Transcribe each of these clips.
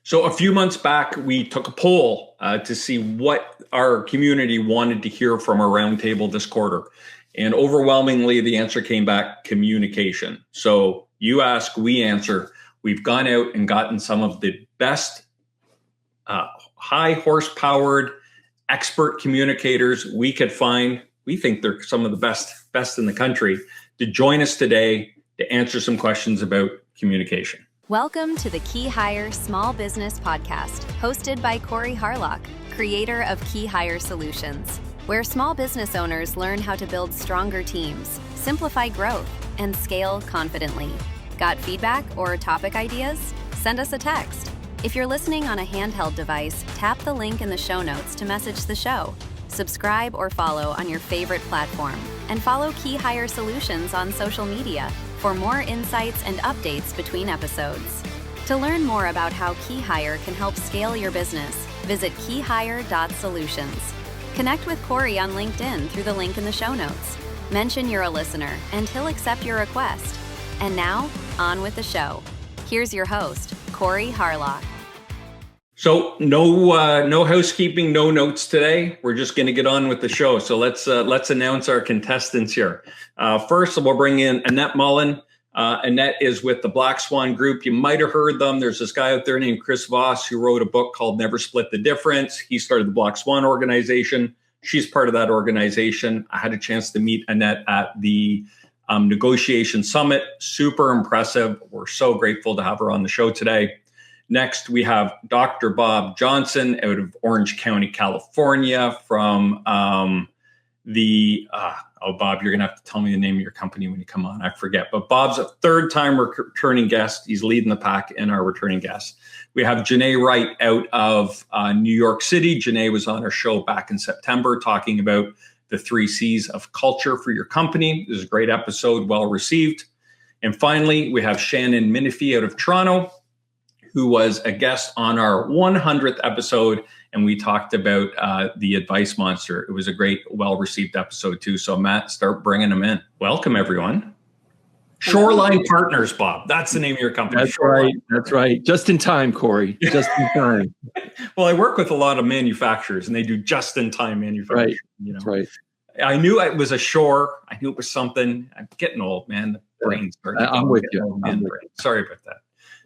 So a few months back, we took a poll to see what our community wanted to hear from our roundtable this quarter. And overwhelmingly, the answer came back communication. So you ask, we answer. We've gone out and gotten some of the best high horsepowered expert communicators we could find. We think they're some of the best in the country to join us today to answer some questions about communication. Welcome to the KeyHire Small Business Podcast, hosted by Corey Harlock, creator of KeyHire Solutions, where small business owners learn how to build stronger teams, simplify growth, and scale confidently. Got feedback or topic ideas? Send us a text. If you're listening on a handheld device, tap the link in the show notes to message the show. Subscribe or follow on your favorite platform, and follow KeyHire Solutions on social media for more insights and updates between episodes. To learn more about how KeyHire can help scale your business, visit keyhire.solutions. Connect with Corey on LinkedIn through the link in the show notes. Mention you're a listener, and he'll accept your request. And now, on with the show. Here's your host, Corey Harlock. So no housekeeping, no notes today. We're just going to get on with the show. So let's announce our contestants here. First, we'll bring in Annette Mullin. Annette is with the Black Swan Group. You might have heard them. There's this guy out there named Chris Voss who wrote a book called Never Split the Difference. He started the Black Swan organization. She's part of that organization. I had a chance to meet Annette at the Negotiation Summit. Super impressive. We're so grateful to have her on the show today. Next, we have Dr. Bob Johnson out of Orange County, California from Bob, you're going to have to tell me the name of your company when you come on. I forget. But Bob's a third-time returning guest. He's leading the pack in our returning guests. We have Janneh Wright out of New York City. Janneh was on our show back in September talking about the 3 C's of culture for your company. This is a great episode, well received. And finally, we have Shannon Minifie out of Toronto, who was a guest on our 100th episode, and we talked about the Advice Monster. It was a great, well-received episode too. So Matt, start bringing them in. Welcome, everyone. Shoreline Partners, Bob. That's the name of your company. That's right. That's right. Just in time, Corey. Just in time. Well, I work with a lot of manufacturers, and they do just-in-time manufacturing. Right. You know? That's right. I knew it was a shore. I knew it was something. I'm getting old, man. The brain's starting. I'm with you. Sorry about that.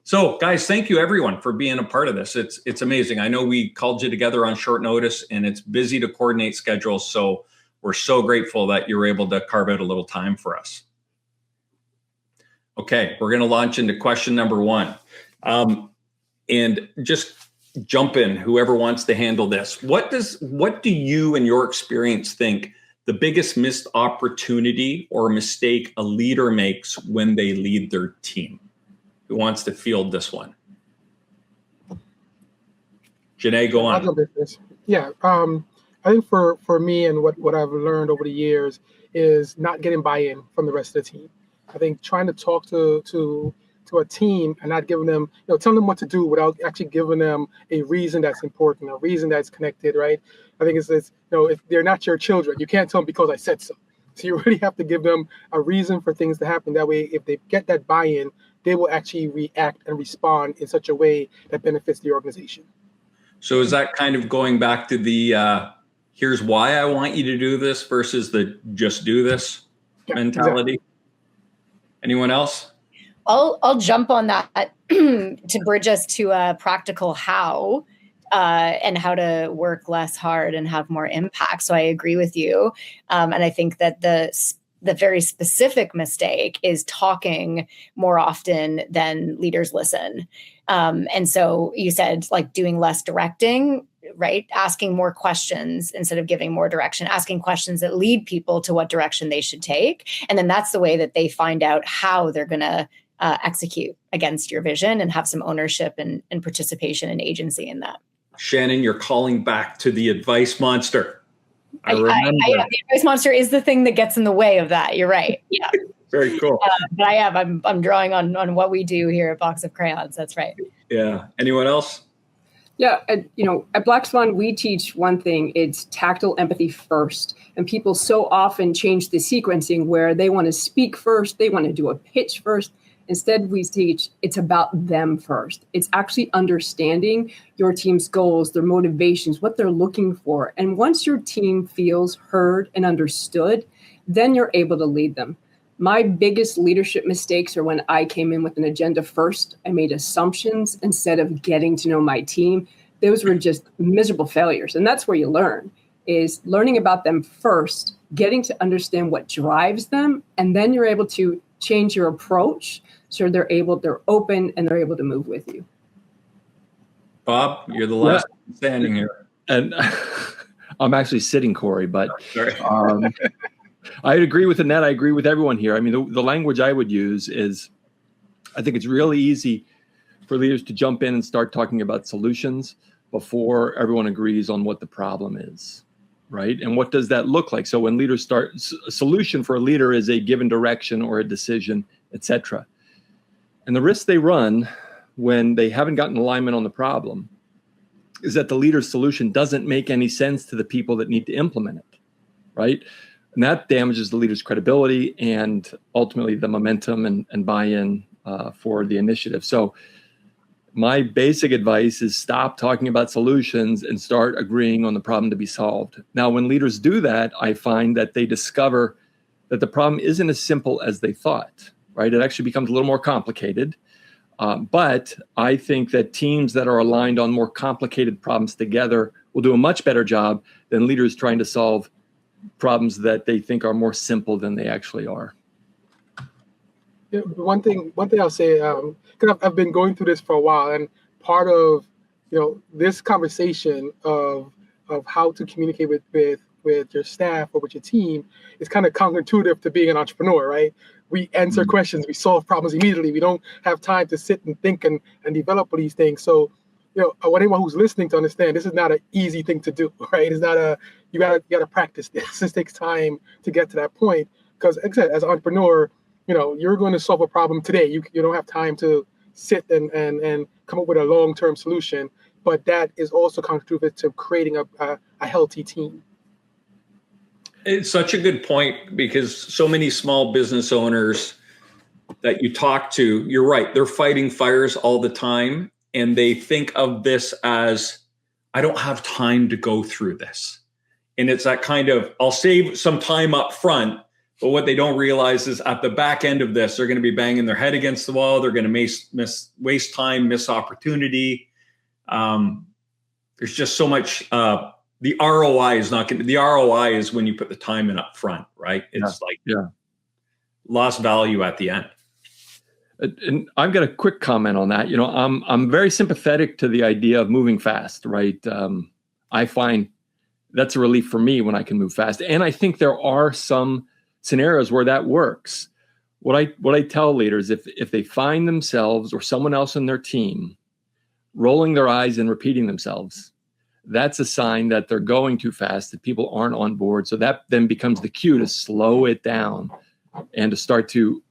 So, guys, thank you, everyone, for being a part of this. It's amazing. I know we called you together on short notice, and it's busy to coordinate schedules. So we're so grateful that you're able to carve out a little time for us. Okay, we're going to launch into question number 1. And just jump in, whoever wants to handle this. What do you, in your experience, think the biggest missed opportunity or mistake a leader makes when they lead their team? Who wants to field this one? Janneh, go on. Yeah, I think for me and what I've learned over the years is not getting buy-in from the rest of the team. I think trying to talk to a team and not giving them, telling them what to do without actually giving them a reason that's important, a reason that's connected, right? I think it's if they're not your children, you can't tell them because I said so. So you really have to give them a reason for things to happen. That way, if they get that buy-in, they will actually react and respond in such a way that benefits the organization. So is that kind of going back to the here's why I want you to do this versus the just do this mentality? Exactly. Anyone else? I'll jump on that to bridge us to a practical how and how to work less hard and have more impact. So I agree with you. And I think that the very specific mistake is talking more often than leaders listen. And so you said like doing less directing, right? Asking more questions instead of giving more direction, asking questions that lead people to what direction they should take. And then that's the way that they find out how they're going to execute against your vision and have some ownership and participation and agency in that. Shannon, you're calling back to the Advice Monster. I remember. The Advice Monster is the thing that gets in the way of that. You're right. Yeah. Very cool. But I'm drawing on what we do here at Box of Crayons. That's right. Yeah. Anyone else? Yeah. At Black Swan, we teach one thing. It's tactile empathy first. And people so often change the sequencing where they want to speak first. They want to do a pitch first. Instead, we teach it's about them first. It's actually understanding your team's goals, their motivations, what they're looking for. And once your team feels heard and understood, then you're able to lead them. My biggest leadership mistakes are when I came in with an agenda first. I made assumptions instead of getting to know my team. Those were just miserable failures. And that's where you learn, is learning about them first, getting to understand what drives them, and then you're able to change your approach so they're open and they're able to move with you. Bob, you're the last one standing here. And I'm actually sitting, Corey, but I agree with Annette. I agree with everyone here. I mean, the language I would use is, I think it's really easy for leaders to jump in and start talking about solutions before everyone agrees on what the problem is, right? And what does that look like? So when leaders start, a solution for a leader is a given direction or a decision, etc. And the risk they run when they haven't gotten alignment on the problem is that the leader's solution doesn't make any sense to the people that need to implement it, right? And that damages the leader's credibility and ultimately the momentum and buy-in for the initiative. So my basic advice is stop talking about solutions and start agreeing on the problem to be solved. Now, when leaders do that, I find that they discover that the problem isn't as simple as they thought, right? It actually becomes a little more complicated. But I think that teams that are aligned on more complicated problems together will do a much better job than leaders trying to solve problems that they think are more simple than they actually are. Yeah, one thing I'll say, because I've been going through this for a while, and part of this conversation of how to communicate with your staff or with your team is kind of counterintuitive to being an entrepreneur, right? We answer questions, we solve problems immediately. We don't have time to sit and think and develop all these things. So, I want anyone who's listening to understand this is not an easy thing to do, right? It's not you gotta practice this. This takes time to get to that point. Because like I said, as an entrepreneur, you're going to solve a problem today. You don't have time to sit and come up with a long-term solution. But that is also contributed to creating a healthy team. It's such a good point, because so many small business owners that you talk to, you're right, they're fighting fires all the time. And they think of this as, I don't have time to go through this. And it's that kind of, I'll save some time up front. But what they don't realize is at the back end of this, they're going to be banging their head against the wall. They're going to waste time, miss opportunity. There's just so much. The ROI is not going to. The ROI is when you put the time in up front, right? It's lost value at the end. And I've got a quick comment on that. I'm very sympathetic to the idea of moving fast, right? I find that's a relief for me when I can move fast, and I think there are some scenarios where that works. What I tell leaders, if they find themselves or someone else in their team rolling their eyes and repeating themselves, that's a sign that they're going too fast, that people aren't on board. So that then becomes the cue to slow it down and to start to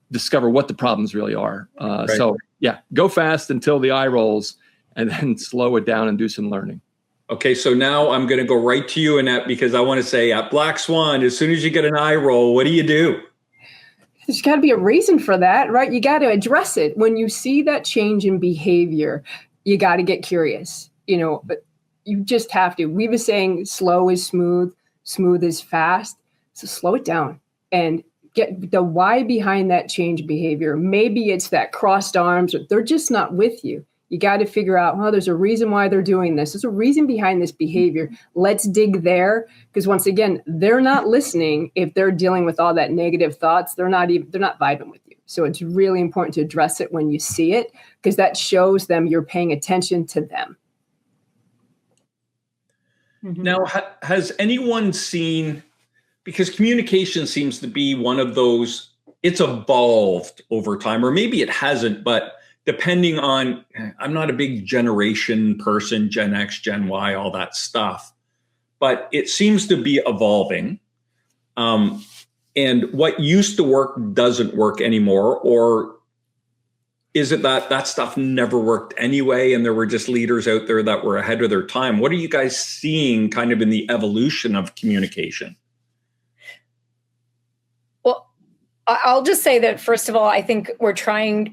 discover what the problems really are. Right. So yeah, go fast until the eye rolls and then slow it down and do some learning. Okay, so now I'm going to go right to you, Annette, because I want to say at Black Swan, as soon as you get an eye roll, what do? There's got to be a reason for that, right? You got to address it. When you see that change in behavior, you got to get curious, but you just have to. We were saying slow is smooth, smooth is fast. So slow it down and get the why behind that change behavior. Maybe it's that crossed arms, or they're just not with you. You got to figure out, well, there's a reason why they're doing this. There's a reason behind this behavior. Let's dig there. Because once again, they're not listening. If they're dealing with all that negative thoughts, they're not vibing with you. So it's really important to address it when you see it, because that shows them you're paying attention to them. Now, has anyone seen, because communication seems to be one of those, it's evolved over time, or maybe it hasn't, but depending on, I'm not a big generation person, Gen X, Gen Y, all that stuff, but it seems to be evolving. And what used to work doesn't work anymore, or is it that stuff never worked anyway, and there were just leaders out there that were ahead of their time? What are you guys seeing kind of in the evolution of communication? I'll just say that, first of all, I think we're trying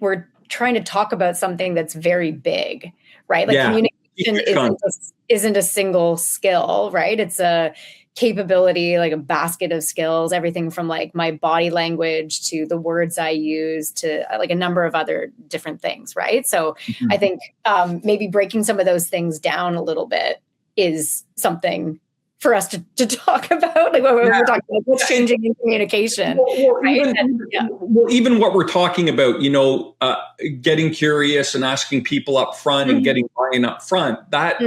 to talk about something that's very big, right? Like communication isn't a single skill, right? It's a capability, like a basket of skills, everything from like my body language to the words I use to like a number of other different things, right? So I think maybe breaking some of those things down a little bit is something for us to talk about, like when we're talking about what's changing in communication. Even what we're talking about, getting curious and asking people up front and getting buy-in up front, that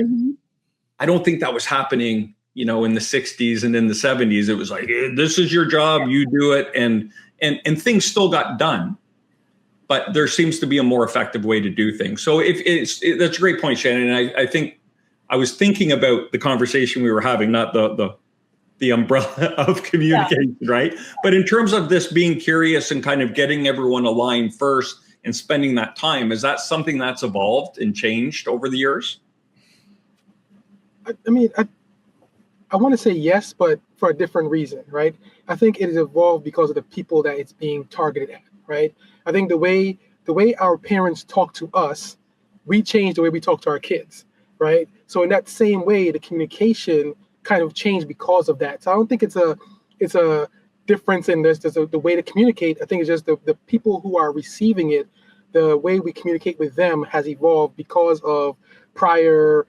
I don't think that was happening, in the 60s and in the 70s. It was like, hey, this is your job, you do it. And things still got done. But there seems to be a more effective way to do things. So that's a great point, Shannon. And I think I was thinking about the conversation we were having, not the umbrella of communication, right? But in terms of this being curious and kind of getting everyone aligned first and spending that time, is that something that's evolved and changed over the years? I want to say yes, but for a different reason, right? I think it has evolved because of the people that it's being targeted at, right? I think the way our parents talk to us, we change the way we talk to our kids, right? So in that same way, the communication kind of changed because of that. So I don't think it's a difference in this. There's the way to communicate. I think it's just the people who are receiving it, the way we communicate with them has evolved because of prior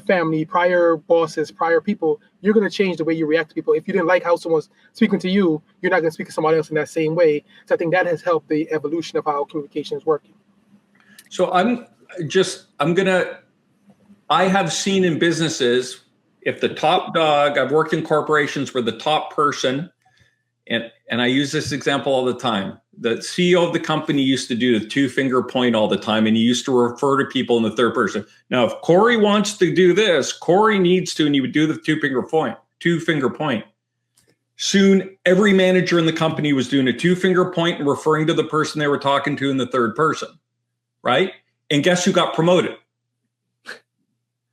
family, prior bosses, prior people. You're going to change the way you react to people. If you didn't like how someone's speaking to you, you're not going to speak to somebody else in that same way. So I think that has helped the evolution of how communication is working. So I have seen in businesses, if the top dog, I've worked in corporations where the top person, and I use this example all the time, the CEO of the company used to do the 2-finger point all the time, and he used to refer to people in the third person. Now, if Corey wants to do this, Corey needs to, and he would do the 2-finger point. Soon, every manager in the company was doing a 2-finger point and referring to the person they were talking to in the third person, right? And guess who got promoted?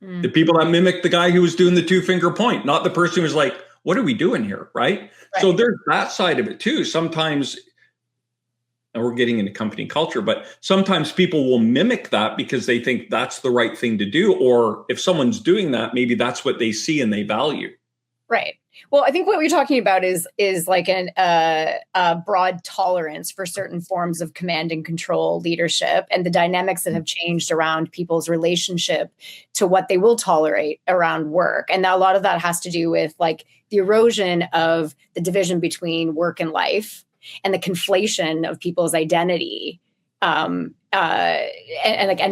The people that mimicked the guy who was doing the 2-finger point, not the person who was like, what are we doing here, right? So there's that side of it too. Sometimes, and we're getting into company culture, but sometimes people will mimic that because they think that's the right thing to do. Or if someone's doing that, maybe that's what they see and they value. Right. Well, I think what we're talking about is like a broad tolerance for certain forms of command and control leadership and the dynamics that have changed around people's relationship to what they will tolerate around work. And now a lot of that has to do with like the erosion of the division between work and life and the conflation of people's identity and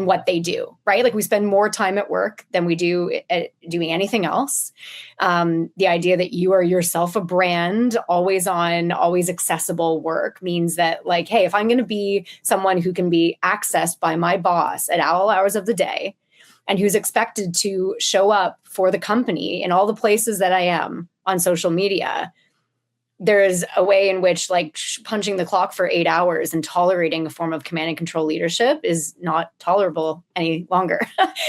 what they do, right? Like we spend more time at work than we do at doing anything else. The idea that you are yourself a brand, always on, always accessible work means that like, hey, if I'm going to be someone who can be accessed by my boss at all hours of the day and who's expected to show up for the company in all the places that I am on social media, there is a way in which like punching the clock for 8 hours and tolerating a form of command and control leadership is not tolerable any longer.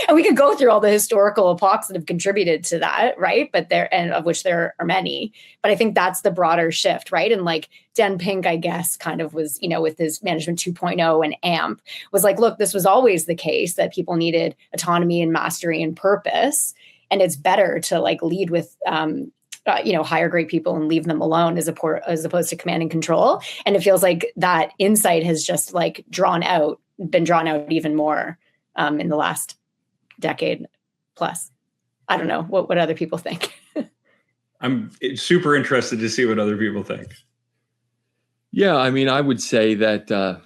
And we could go through all the historical epochs that have contributed to that, right? But and of which there are many. But I think that's the broader shift, right? And like Dan Pink, I guess, kind of was, with his Management 2.0 and AMP was like, look, this was always the case that people needed autonomy and mastery and purpose. And it's better to like lead with, hire great people and leave them alone as opposed to command and control. And it feels like that insight has just like been drawn out even more in the last decade plus. I don't know what other people think. I'm super interested to see what other people think. Yeah, I mean, I would say that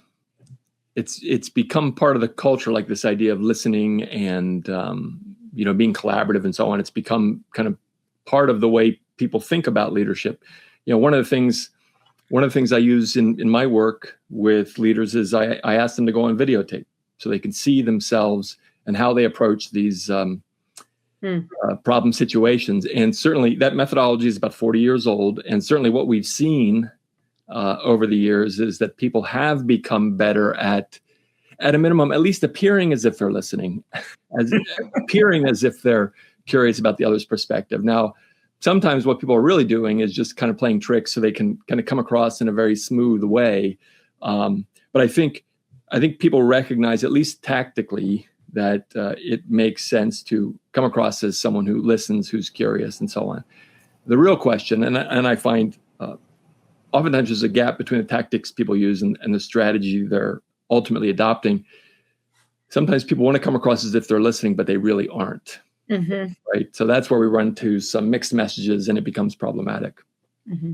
it's become part of the culture, like this idea of listening and being collaborative and so on. It's become kind of part of the way people think about leadership. One of the things I use in my work with leaders is I ask them to go on videotape so they can see themselves and how they approach these problem situations. And certainly that methodology is about 40 years old. And certainly what we've seen over the years is that people have become better at a minimum, at least appearing as if they're listening, appearing as if they're curious about the other's perspective. Now, sometimes what people are really doing is just kind of playing tricks so they can kind of come across in a very smooth way. But I think people recognize, at least tactically, that it makes sense to come across as someone who listens, who's curious, and so on. The real question, and I find oftentimes there's a gap between the tactics people use and the strategy they're ultimately adopting. Sometimes people want to come across as if they're listening, but they really aren't. Mm-hmm. Right. So that's where we run to some mixed messages and it becomes problematic. Mm-hmm.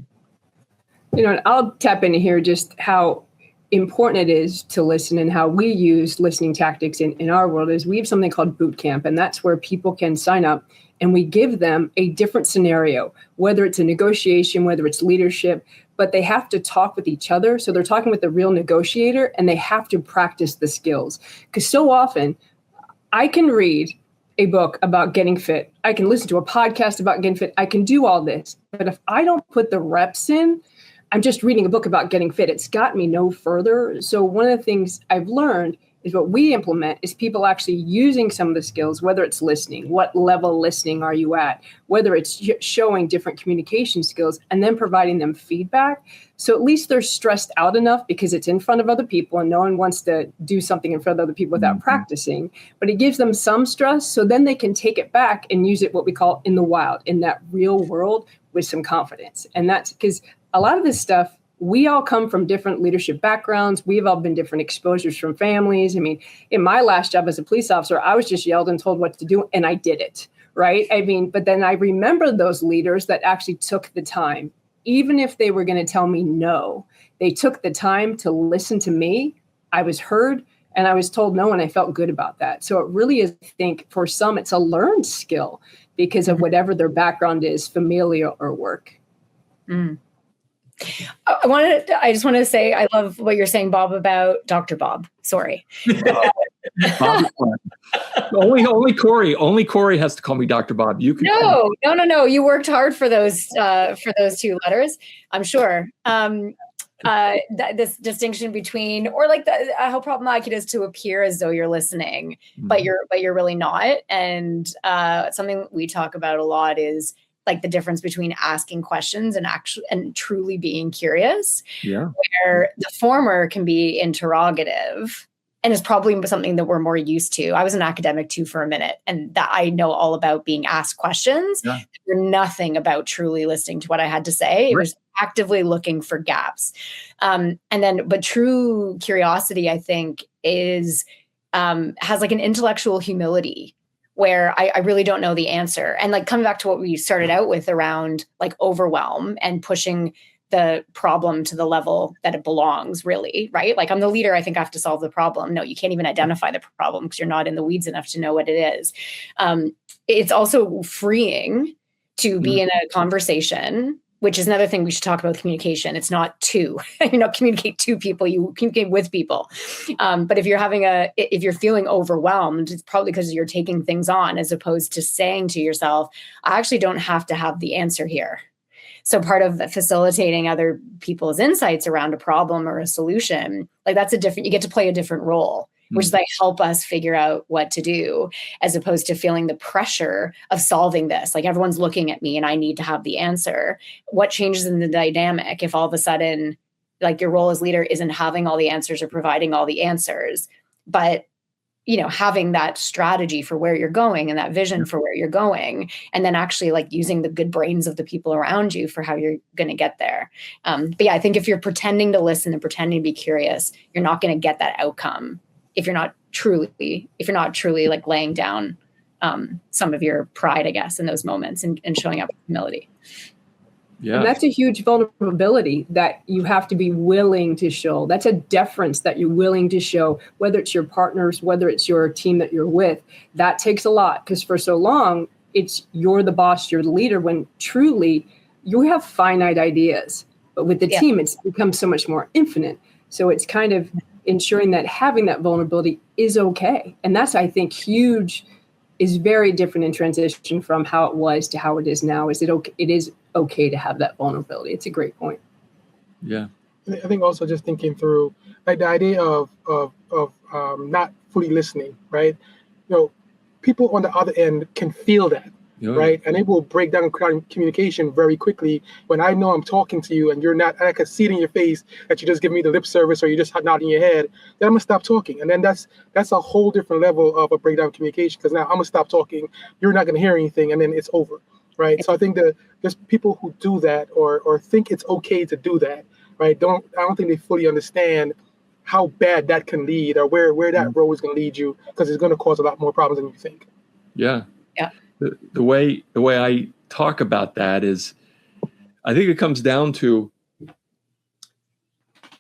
And I'll tap into here just how important it is to listen, and how we use listening tactics in our world is we have something called boot camp, and that's where people can sign up and we give them a different scenario, whether it's a negotiation, whether it's leadership, but they have to talk with each other. So they're talking with the real negotiator and they have to practice the skills. Because so often I can read a book about getting fit. I can listen to a podcast about getting fit. I can do all this. But if I don't put the reps in, I'm just reading a book about getting fit. It's got me no further. So one of the things I've learned is what we implement is people actually using some of the skills, whether it's listening, what level listening are you at, whether it's showing different communication skills, and then providing them feedback. So at least they're stressed out enough because it's in front of other people and no one wants to do something in front of other people without practicing, but it gives them some stress. So then they can take it back and use it, what we call in the wild, in that real world with some confidence. And that's because a lot of this stuff, we all come from different leadership backgrounds. We've all been different exposures from families. I mean, in my last job as a police officer, I was just yelled and told what to do, and I did it, right? I mean, but then I remember those leaders that actually took the time, even if they were going to tell me no, they took the time to listen to me. I was heard and I was told no, and I felt good about that. So it really is, I think, for some, it's a learned skill because of whatever their background is, familial or work. Mm. I just want to say, I love what you're saying, Bob, about Dr. Bob. Sorry. Only Corey has to call me Dr. Bob. You can. No. You worked hard for those 2 letters, I'm sure. This distinction between, or like how problematic it is to appear as though you're listening, but you're really not. And something we talk about a lot is like the difference between asking questions and truly being curious. Yeah. Where the former can be interrogative and is probably something that we're more used to. I was an academic too for a minute, and that I know all about being asked questions. Yeah. Nothing about truly listening to what I had to say. It was actively looking for gaps. But true curiosity, I think, is has like an intellectual humility, where I really don't know the answer. And like coming back to what we started out with around like overwhelm and pushing the problem to the level that it belongs, really, right? Like I'm the leader, I think I have to solve the problem. No, you can't even identify the problem because you're not in the weeds enough to know what it is. It's also freeing to be in a conversation, which is another thing we should talk about with communication. It's not communicate to people, you communicate with people. But if you're feeling overwhelmed, it's probably because you're taking things on as opposed to saying to yourself, I actually don't have to have the answer here. So part of facilitating other people's insights around a problem or a solution, like you get to play a different role, which is like help us figure out what to do, as opposed to feeling the pressure of solving this. Like everyone's looking at me and I need to have the answer. What changes in the dynamic if all of a sudden, like your role as leader isn't having all the answers or providing all the answers, but having that strategy for where you're going and that vision for where you're going, and then actually like using the good brains of the people around you for how you're going to get there. But yeah, I think if you're pretending to listen and pretending to be curious, you're not going to get that outcome if you're not truly like laying down some of your pride, I guess, in those moments and showing up with humility. Yeah. And that's a huge vulnerability that you have to be willing to show. That's a deference that you're willing to show, whether it's your partners, whether it's your team that you're with. That takes a lot, because for so long, you're the boss, you're the leader, when truly you have finite ideas. But with the team, it's become so much more infinite. So it's kind of ensuring that having that vulnerability is okay. And that's, I think, huge, is very different in transition from how it was to how it is now. It is okay to have that vulnerability. It's a great point. Yeah. I think also just thinking through like the idea of not fully listening, right? People on the other end can feel that. right? And it will break down communication very quickly when I know I'm talking to you and you're not, I can see it in your face that you just give me the lip service or you just nodding your head, then I'm gonna stop talking. And then that's a whole different level of a breakdown of communication, because now I'm gonna stop talking, you're not gonna hear anything, and then it's over, right? So I think that there's people who do that or think it's okay to do that, right? I don't think they fully understand how bad that can lead or where that road is gonna lead you, because it's gonna cause a lot more problems than you think. Yeah. Yeah. The way I talk about that is, I think it comes down to,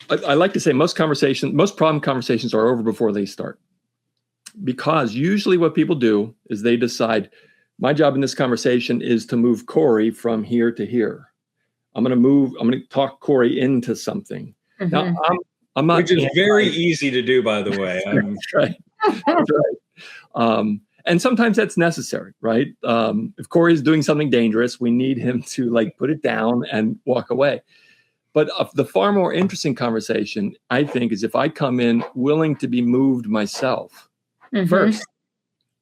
I like to say most problem conversations are over before they start. Because usually what people do is they decide, my job in this conversation is to move Corey from here to here. I'm going to talk Corey into something. Mm-hmm. Now, I'm not. Which is very easy to do, by the way. That's right. That's right. And sometimes that's necessary, right? If Corey's doing something dangerous, we need him to put it down and walk away. But the far more interesting conversation, I think, is if I come in willing to be moved myself first,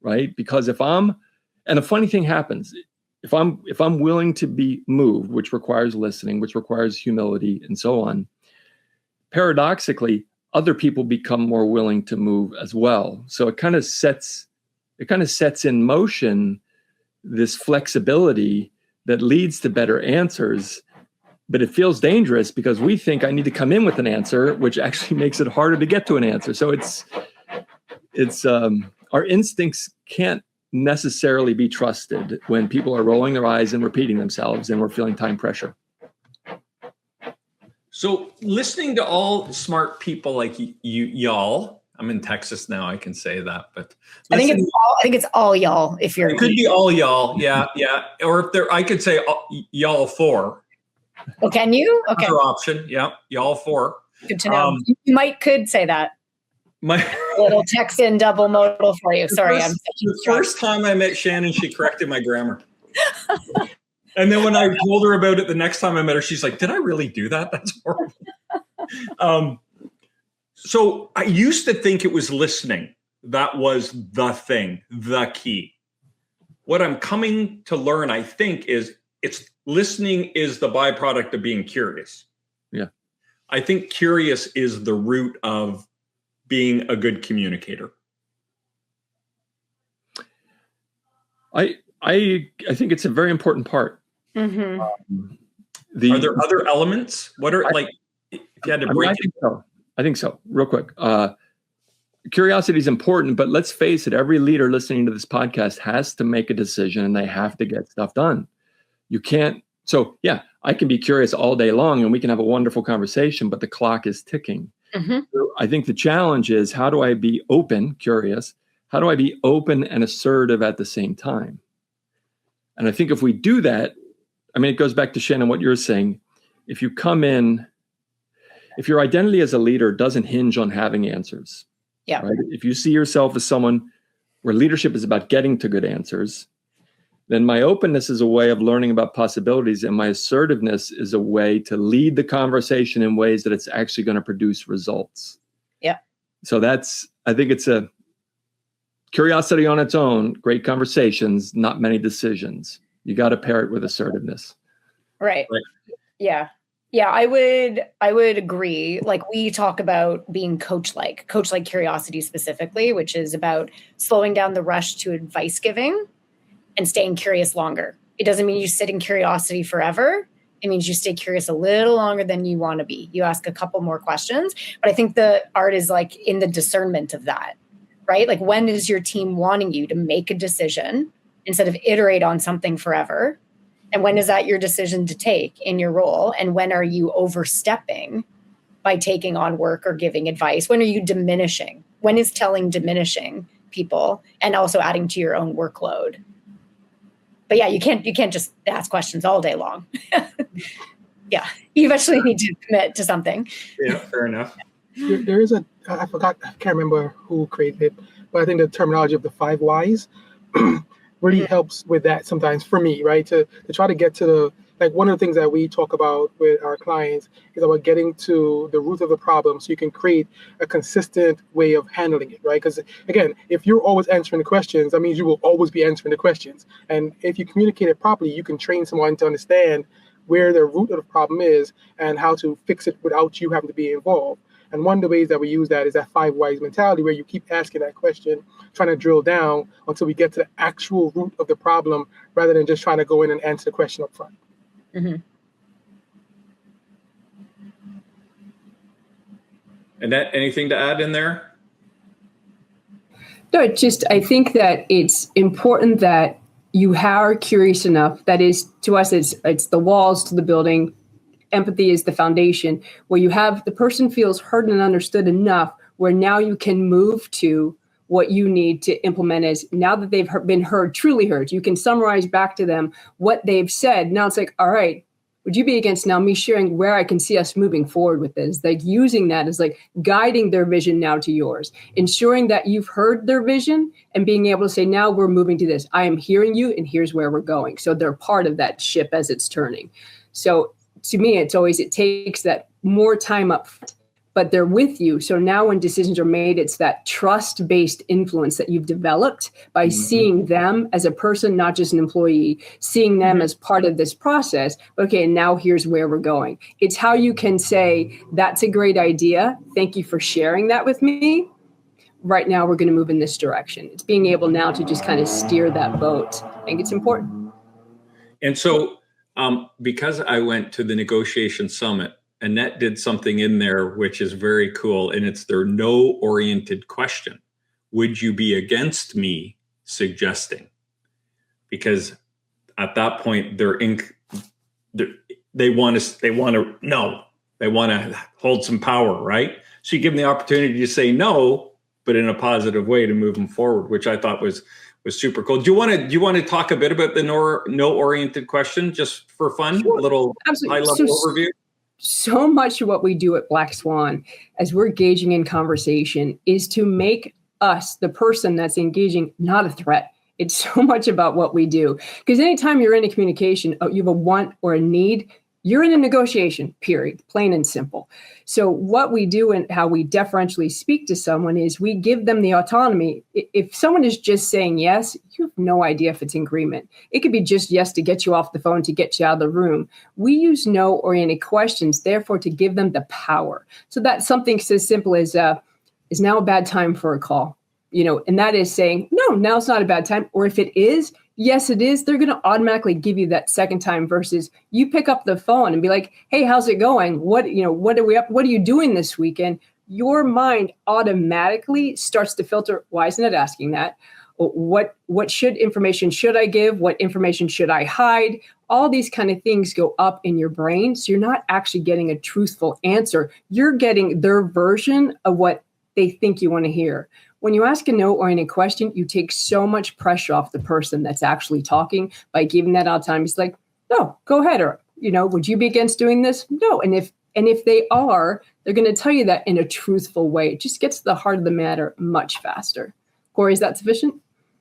right? Because and a funny thing happens, if I'm willing to be moved, which requires listening, which requires humility and so on, paradoxically, other people become more willing to move as well. So it kind of sets in motion this flexibility that leads to better answers, but it feels dangerous because we think I need to come in with an answer, which actually makes it harder to get to an answer. So it's our instincts can't necessarily be trusted when people are rolling their eyes and repeating themselves and we're feeling time pressure. So listening to all smart people like y'all, I'm in Texas now, I can say that, but I think it's all y'all. If you're, it could be all y'all, yeah. Or if I could say y'all four. Oh, can you? Okay. Another option, yeah, y'all four. Good to know. You could say that. My little Texan double modal for you. Sorry, the first time I met Shannon, she corrected my grammar. And then when I told her about it the next time I met her, she's like, "Did I really do that? That's horrible." So I used to think it was listening. That was the thing, the key. What I'm coming to learn, I think, is it's listening is the byproduct of being curious. Yeah. I think curious is the root of being a good communicator. I think it's a very important part. Mm-hmm. Are there other elements? What are if you had to break it? I think so. Real quick. Curiosity is important, but let's face it, every leader listening to this podcast has to make a decision and they have to get stuff done. You can't. So yeah, I can be curious all day long and we can have a wonderful conversation, but the clock is ticking. Mm-hmm. So I think the challenge is, how do I be open, curious? How do I be open and assertive at the same time? And I think if we do that, it goes back to Shannon, what you're saying. If you come in, if your identity as a leader doesn't hinge on having answers, yeah. Right? If you see yourself as someone where leadership is about getting to good answers, then my openness is a way of learning about possibilities, and my assertiveness is a way to lead the conversation in ways that it's actually going to produce results. Yeah. So I think it's a curiosity on its own, great conversations, not many decisions. You got to pair it with assertiveness. Right. Yeah. Yeah, I would agree. We talk about being coach-like curiosity specifically, which is about slowing down the rush to advice giving and staying curious longer. It doesn't mean you sit in curiosity forever. It means you stay curious a little longer than you want to be. You ask a couple more questions, but I think the art is in the discernment of that, right? When is your team wanting you to make a decision instead of iterate on something forever? And when is that your decision to take in your role? And when are you overstepping by taking on work or giving advice? When are you diminishing? When is telling diminishing people and also adding to your own workload? But yeah, you can't just ask questions all day long. Yeah, you eventually need to commit to something. Yeah, fair enough. There is I can't remember who created it, but I think the terminology of the 5 whys really helps with that sometimes for me, right? To try to get to like one of the things that we talk about with our clients is about getting to the root of the problem so you can create a consistent way of handling it, right? Because again, if you're always answering the questions, that means you will always be answering the questions. And if you communicate it properly, you can train someone to understand where the root of the problem is and how to fix it without you having to be involved. And one of the ways that we use that is that 5 whys mentality, where you keep asking that question, trying to drill down until we get to the actual root of the problem, rather than just trying to go in and answer the question up front. Mm-hmm. Annette, anything to add in there? No, I think that it's important that you are curious enough. That is, to us, it's the walls to the building. Empathy is the foundation, where you have the person feels heard and understood enough, where now you can move to what you need to implement is, now that they've been heard, truly heard, you can summarize back to them what they've said. Now it's like, all right, would you be against now me sharing where I can see us moving forward with this? Like using that as like guiding their vision now to yours, ensuring that you've heard their vision and being able to say, now we're moving to this. I am hearing you and here's where we're going. So they're part of that ship as it's turning. So to me, it takes that more time up, but they're with you. So now when decisions are made, it's that trust-based influence that you've developed by seeing them as a person, not just an employee, seeing them as part of this process. Okay, now here's where we're going. It's how you can say, that's a great idea. Thank you for sharing that with me. Right now, we're going to move in this direction. It's being able now to just kind of steer that boat. I think it's important. And so, because I went to the negotiation summit, Annette did something in there which is very cool, and it's their no-oriented question. Would you be against me suggesting? Because at that point, they want to hold some power, right? So you give them the opportunity to say no, but in a positive way to move them forward, which I thought was super cool. Do you want to talk a bit about the no-oriented question, just for fun? Sure. A little high-level overview? So much of what we do at Black Swan, as we're engaging in conversation, is to make us, the person that's engaging, not a threat. It's so much about what we do. Because anytime you're in a communication, you have a want or a need, you're in a negotiation, period, plain and simple. So what we do and how we deferentially speak to someone is we give them the autonomy. If someone is just saying yes, you have no idea if it's in agreement. It could be just yes to get you off the phone, to get you out of the room. We use no-oriented questions, therefore, to give them the power. So that's something so simple as, is now a bad time for a call? And that is saying, no, now's not a bad time. Or if it is, yes, it is. They're going to automatically give you that second time versus you pick up the phone and be like, hey, how's it going? What are we up? What are you doing this weekend? Your mind automatically starts to filter. Why isn't it asking that? What information should I give? What information should I hide? All these kind of things go up in your brain. So you're not actually getting a truthful answer. You're getting their version of what they think you want to hear. When you ask a no-oriented question, you take so much pressure off the person that's actually talking by giving that autonomy. It's like, no, go ahead. Or, would you be against doing this? No. And if they are, they're going to tell you that in a truthful way. It just gets to the heart of the matter much faster. Corey, is that sufficient?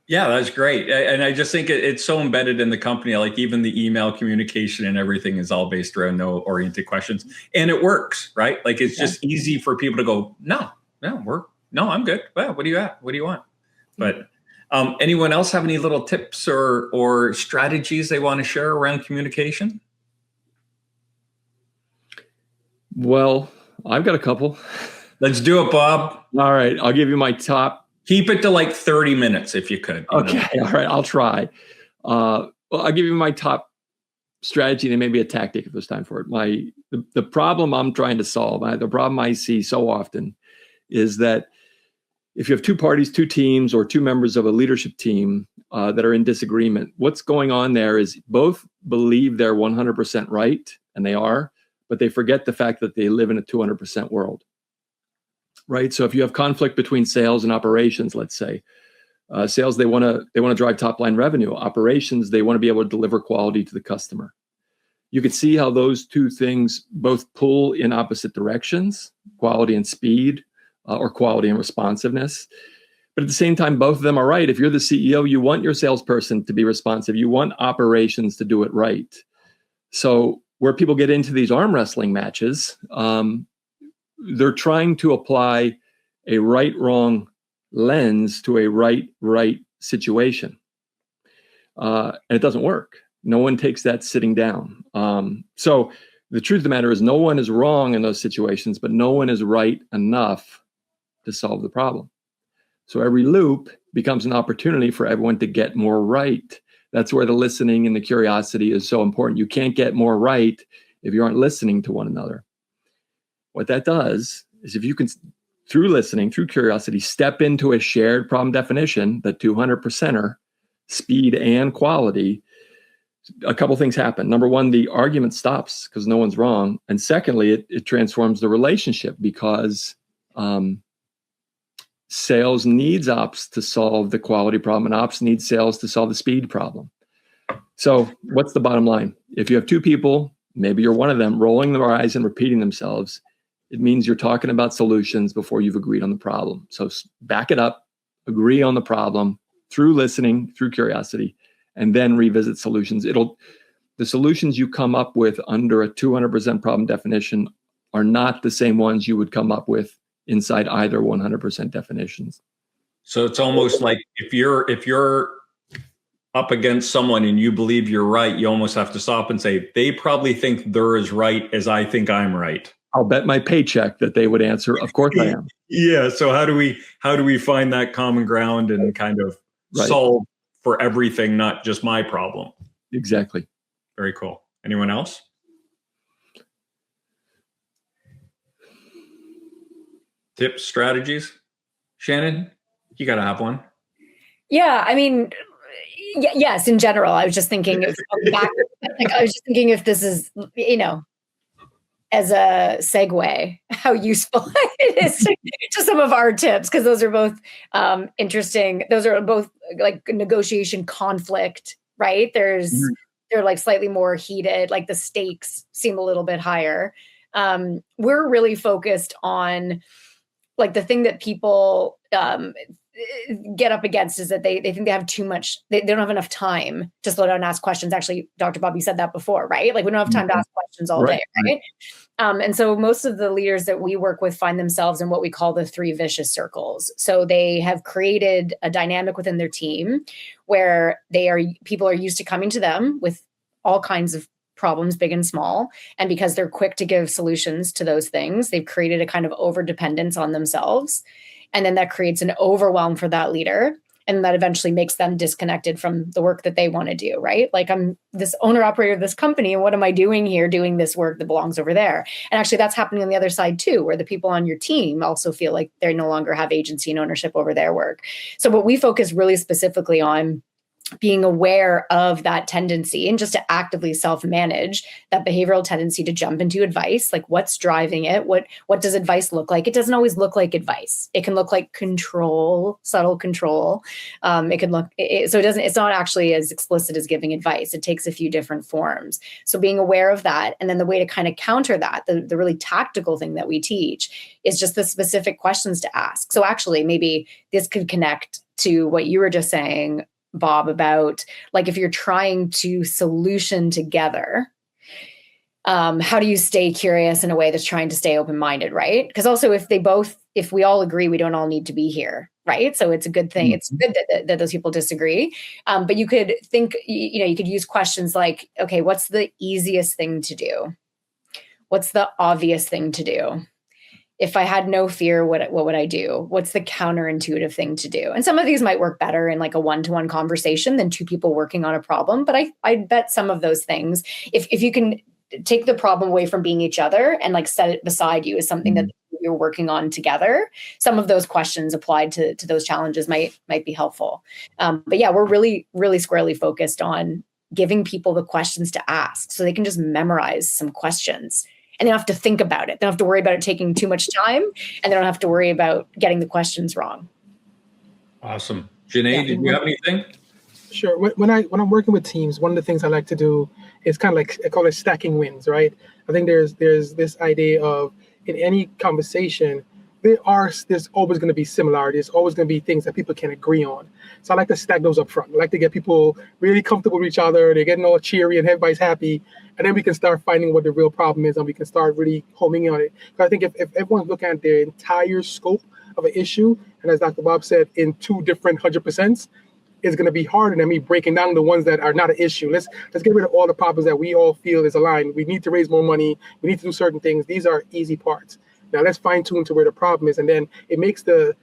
Yeah, that's great. And I just think it's so embedded in the company, like even the email communication and everything is all based around no-oriented questions. And it works, right? Like it's just easy for people to go, no, I'm good. Well, what do you at? What do you want? But anyone else have any little tips or strategies they want to share around communication? Well, I've got a couple. Let's do it, Bob. All right. I'll give you my top. Keep it to like 30 minutes if you could. Okay. All right. I'll try. Well, I'll give you my top strategy and maybe a tactic if there's time for it. The problem I'm trying to solve, the problem I see so often is that if you have two parties, two teams, or two members of a leadership team that are in disagreement, what's going on there is both believe they're 100% right, and they are, but they forget the fact that they live in a 200% world, right? So if you have conflict between sales and operations, let's say, sales, they want to drive top line revenue. Operations, they want to be able to deliver quality to the customer. You could see how those two things both pull in opposite directions, quality and speed, or quality and responsiveness. But at the same time, both of them are right. If you're the CEO, you want your salesperson to be responsive. You want operations to do it right. So where people get into these arm wrestling matches, they're trying to apply a right-wrong lens to a right situation. And it doesn't work. No one takes that sitting down. So the truth of the matter is no one is wrong in those situations, but no one is right enough to solve the problem. So every loop becomes an opportunity for everyone to get more right. That's where the listening and the curiosity is so important. You can't get more right if you aren't listening to one another. What that does is if you can, through listening, through curiosity, step into a shared problem definition, the 200%er, speed and quality, a couple things happen. Number one, the argument stops because no one's wrong. And secondly, it transforms the relationship because sales needs ops to solve the quality problem and ops needs sales to solve the speed problem. So what's the bottom line? If you have two people, maybe you're one of them, rolling their eyes and repeating themselves, it means you're talking about solutions before you've agreed on the problem. So back it up, agree on the problem through listening, through curiosity, and then revisit solutions. The solutions you come up with under a 200% problem definition are not the same ones you would come up with inside either 100% definitions. So it's almost like if you're up against someone and you believe you're right, you almost have to stop and say, they probably think they're as right as I think I'm right. I'll bet my paycheck that they would answer, of course I am. Yeah. So how do we find that common ground and kind of solve for everything, not just my problem? Exactly. Very cool. Anyone else? Tips, strategies? Shannon, you got to have one. Yeah, I mean, yes, in general. I was just thinking if this is, as a segue, how useful it is to some of our tips, because those are both interesting. Those are both like negotiation conflict, right? They're like slightly more heated, like the stakes seem a little bit higher. We're really focused on like the thing that people get up against is that they think they have too much, they don't have enough time to slow down and ask questions. Actually, Dr. Bobby said that before, right? Like we don't have time to ask questions all day, right? And so most of the leaders that we work with find themselves in what we call the 3 vicious circles. So they have created a dynamic within their team where people are used to coming to them with all kinds of problems, big and small. And because they're quick to give solutions to those things, they've created a kind of over-dependence on themselves. And then that creates an overwhelm for that leader. And that eventually makes them disconnected from the work that they want to do, right? Like I'm this owner operator of this company, and what am I doing here doing this work that belongs over there? And actually that's happening on the other side too, where the people on your team also feel like they no longer have agency and ownership over their work. So what we focus really specifically on being aware of that tendency and just to actively self-manage that behavioral tendency to jump into advice. Like what's driving it? What does advice look like? It doesn't always look like advice. It can look like control, subtle control. It can look, it's not actually as explicit as giving advice. It takes a few different forms. So being aware of that. And then the way to kind of counter that, the really tactical thing that we teach is just the specific questions to ask. So actually maybe this could connect to what you were just saying, Bob, about like if you're trying to solution together, how do you stay curious in a way that's trying to stay open-minded, right? Because also if we all agree, we don't all need to be here, right? So it's a good thing. It's good that those people disagree. But you could think, you could use questions like, okay, what's the easiest thing to do? What's the obvious thing to do? If I had no fear, what would I do? What's the counterintuitive thing to do? And some of these might work better in like a one-to-one conversation than 2 people working on a problem. But I bet some of those things, if you can take the problem away from being each other and like set it beside you as something that you're working on together, some of those questions applied to those challenges might be helpful. But yeah, we're really, really squarely focused on giving people the questions to ask so they can just memorize some questions. And they don't have to think about it. They don't have to worry about it taking too much time, and they don't have to worry about getting the questions wrong. Awesome. Janneh, did you have anything? Sure. When I'm working with teams, one of the things I like to do is kind of like, I call it stacking wins, right? I think there's this idea of in any conversation, there's always going to be similarities. There's always going to be things that people can agree on. So I like to stack those up front. I like to get people really comfortable with each other. They're getting all cheery and everybody's happy. And then we can start finding what the real problem is, and we can start really homing in on it. But I think if everyone's looking at their entire scope of an issue, and as Dr. Bob said, in 2 different 100%, it's going to be harder than me breaking down the ones that are not an issue. Let's get rid of all the problems that we all feel is aligned. We need to raise more money. We need to do certain things. These are easy parts. Now let's fine tune to where the problem is, and then it makes the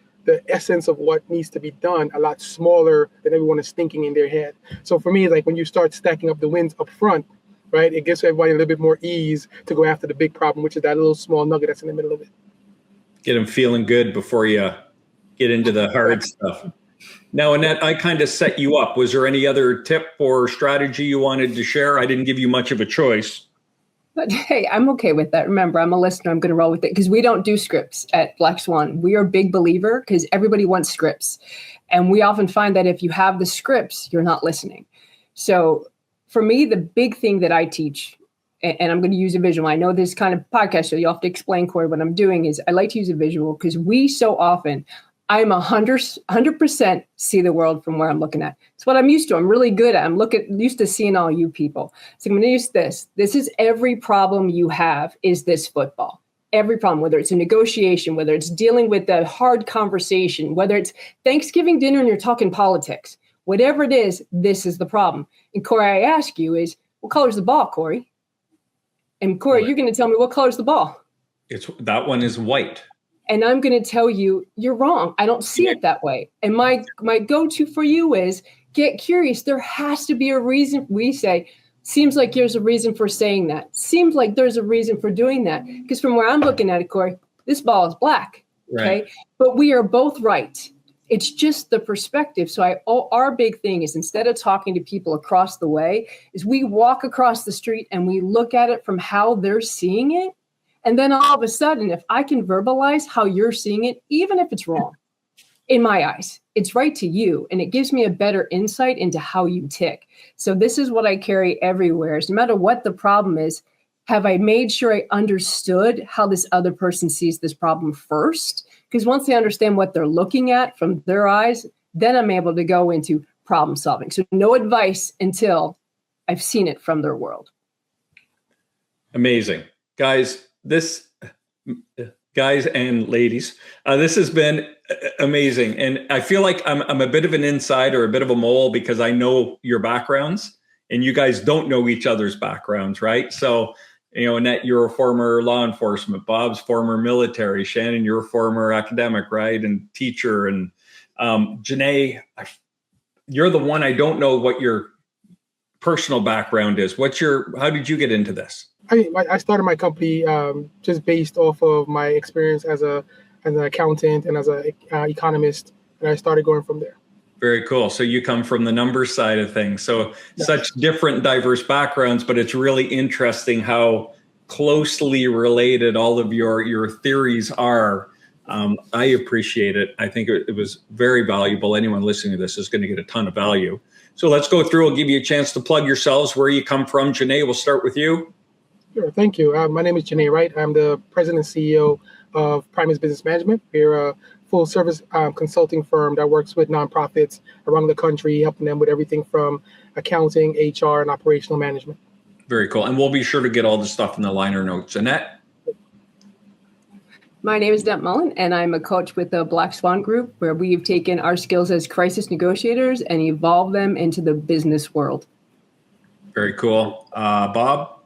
essence of what needs to be done a lot smaller than everyone is thinking in their head. So for me, like when you start stacking up the wins up front, right, it gives everybody a little bit more ease to go after the big problem, which is that little small nugget that's in the middle of it. Get them feeling good before you get into the hard stuff. Now, Annette, I kind of set you up. Was there any other tip or strategy you wanted to share? I didn't give you much of a choice. But hey, I'm okay with that. Remember, I'm a listener. I'm going to roll with it because we don't do scripts at Black Swan. We are a big believer because everybody wants scripts. And we often find that if you have the scripts, you're not listening. So for me, the big thing that I teach, and I'm going to use a visual. I know this kind of podcast, so you have to explain, Corey, what I'm doing is I like to use a visual because we so often, I'm 100% see the world from where I'm looking at. It's what I'm used to. I'm really good at. I'm used to seeing all you people. So I'm going to use this. This is every problem you have is this football. Every problem, whether it's a negotiation, whether it's dealing with a hard conversation, whether it's Thanksgiving dinner and you're talking politics, whatever it is, this is the problem. And Corey, I ask you is, what color's the ball, Corey? And Corey, you're going to tell me what color's the ball. That one is white. And I'm going to tell you, you're wrong. I don't see it that way. And my go-to for you is get curious. There has to be a reason. We say, seems like there's a reason for saying that. Seems like there's a reason for doing that. Because from where I'm looking at it, Corey, this ball is black. Right. Okay. But we are both right. It's just the perspective. So our big thing is instead of talking to people across the way, is we walk across the street and we look at it from how they're seeing it. And then all of a sudden, if I can verbalize how you're seeing it, even if it's wrong, in my eyes, it's right to you. And it gives me a better insight into how you tick. So this is what I carry everywhere. Is no matter what the problem is, have I made sure I understood how this other person sees this problem first? Because once they understand what they're looking at from their eyes, then I'm able to go into problem solving. So no advice until I've seen it from their world. Amazing. Guys and ladies, this has been amazing. And I feel like I'm a bit of an insider, a bit of a mole, because I know your backgrounds and you guys don't know each other's backgrounds, right? So, Annette, you're a former law enforcement, Bob's former military, Shannon, you're a former academic, right? And teacher. And Janneh, you're the one, I don't know what your personal background is. How did you get into this? I started my company just based off of my experience as an accountant and as an economist, and I started going from there. Very cool. So you come from the numbers side of things. So Such different, diverse backgrounds, but it's really interesting how closely related all of your theories are. I appreciate it. I think it was very valuable. Anyone listening to this is going to get a ton of value. So let's go through. I'll give you a chance to plug yourselves, where you come from. Janneh, we'll start with you. Sure, thank you. My name is Janneh Wright. I'm the president and CEO of Primus Business Management. We're a full-service consulting firm that works with nonprofits around the country, helping them with everything from accounting, HR, and operational management. Very cool. And we'll be sure to get all the stuff in the liner notes. Annette? My name is Annette Mullin, and I'm a coach with the Black Swan Group, where we've taken our skills as crisis negotiators and evolved them into the business world. Very cool. Bob?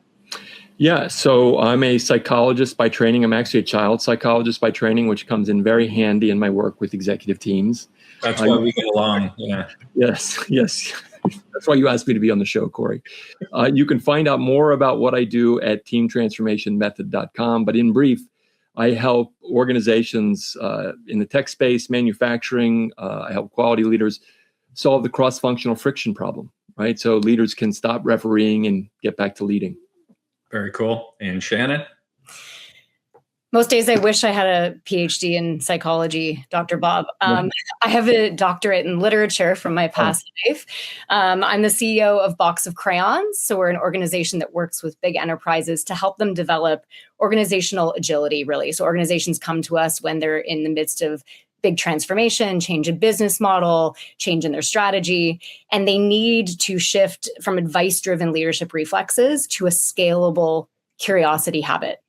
Yeah, so I'm a psychologist by training. I'm actually a child psychologist by training, which comes in very handy in my work with executive teams. That's why we get along. Yeah. Yes. That's why you asked me to be on the show, Corey. You can find out more about what I do at teamtransformationmethod.com. But in brief, I help organizations in the tech space, manufacturing. I help quality leaders solve the cross-functional friction problem, right? So leaders can stop refereeing and get back to leading. Very cool. And Shannon? Most days I wish I had a PhD in psychology, Dr. Bob. I have a doctorate in literature from my past life. I'm the CEO of Box of Crayons. So we're an organization that works with big enterprises to help them develop organizational agility, really. So organizations come to us when they're in the midst of big transformation, change in business model, change in their strategy, and they need to shift from advice-driven leadership reflexes to a scalable curiosity habit.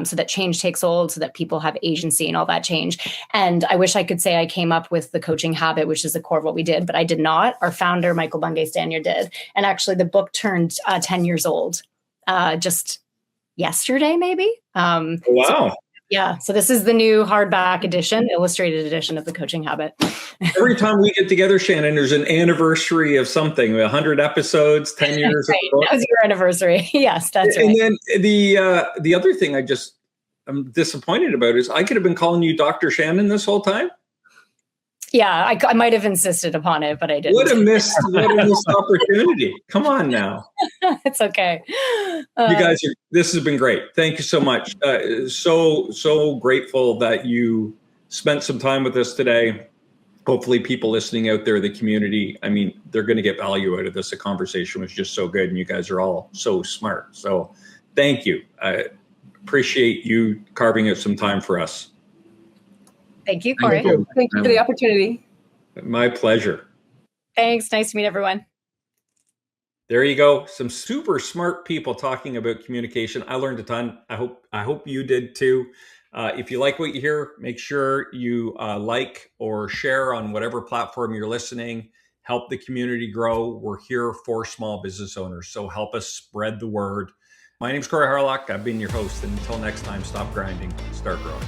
So that change takes hold, so that people have agency and all that change. And I wish I could say I came up with the coaching habit, which is the core of what we did, but I did not. Our founder, Michael Bungay-Stanier, did. And actually the book turned 10 years old just yesterday, maybe. Wow. So this is the new hardback edition, illustrated edition of the coaching habit. Every time we get together, Shannon, there's an anniversary of something, 100 episodes, 10 years. Right. That was your anniversary. Yes, that's right. And then the other thing I'm disappointed about is I could have been calling you Dr. Shannon this whole time. Yeah, I might have insisted upon it, but I didn't. What a missed opportunity. Come on now. It's okay. You guys, this has been great. Thank you so much. So grateful that you spent some time with us today. Hopefully people listening out there, the community, I mean, they're going to get value out of this. The conversation was just so good and you guys are all so smart. So thank you. I appreciate you carving out some time for us. Thank you, Corey. Thank you for the opportunity. My pleasure. Thanks. Nice to meet everyone. There you go. Some super smart people talking about communication. I learned a ton. I hope you did too. If you like what you hear, make sure you like or share on whatever platform you're listening. Help the community grow. We're here for small business owners, so help us spread the word. My name is Corey Harlock. I've been your host. And until next time, stop grinding, start growing.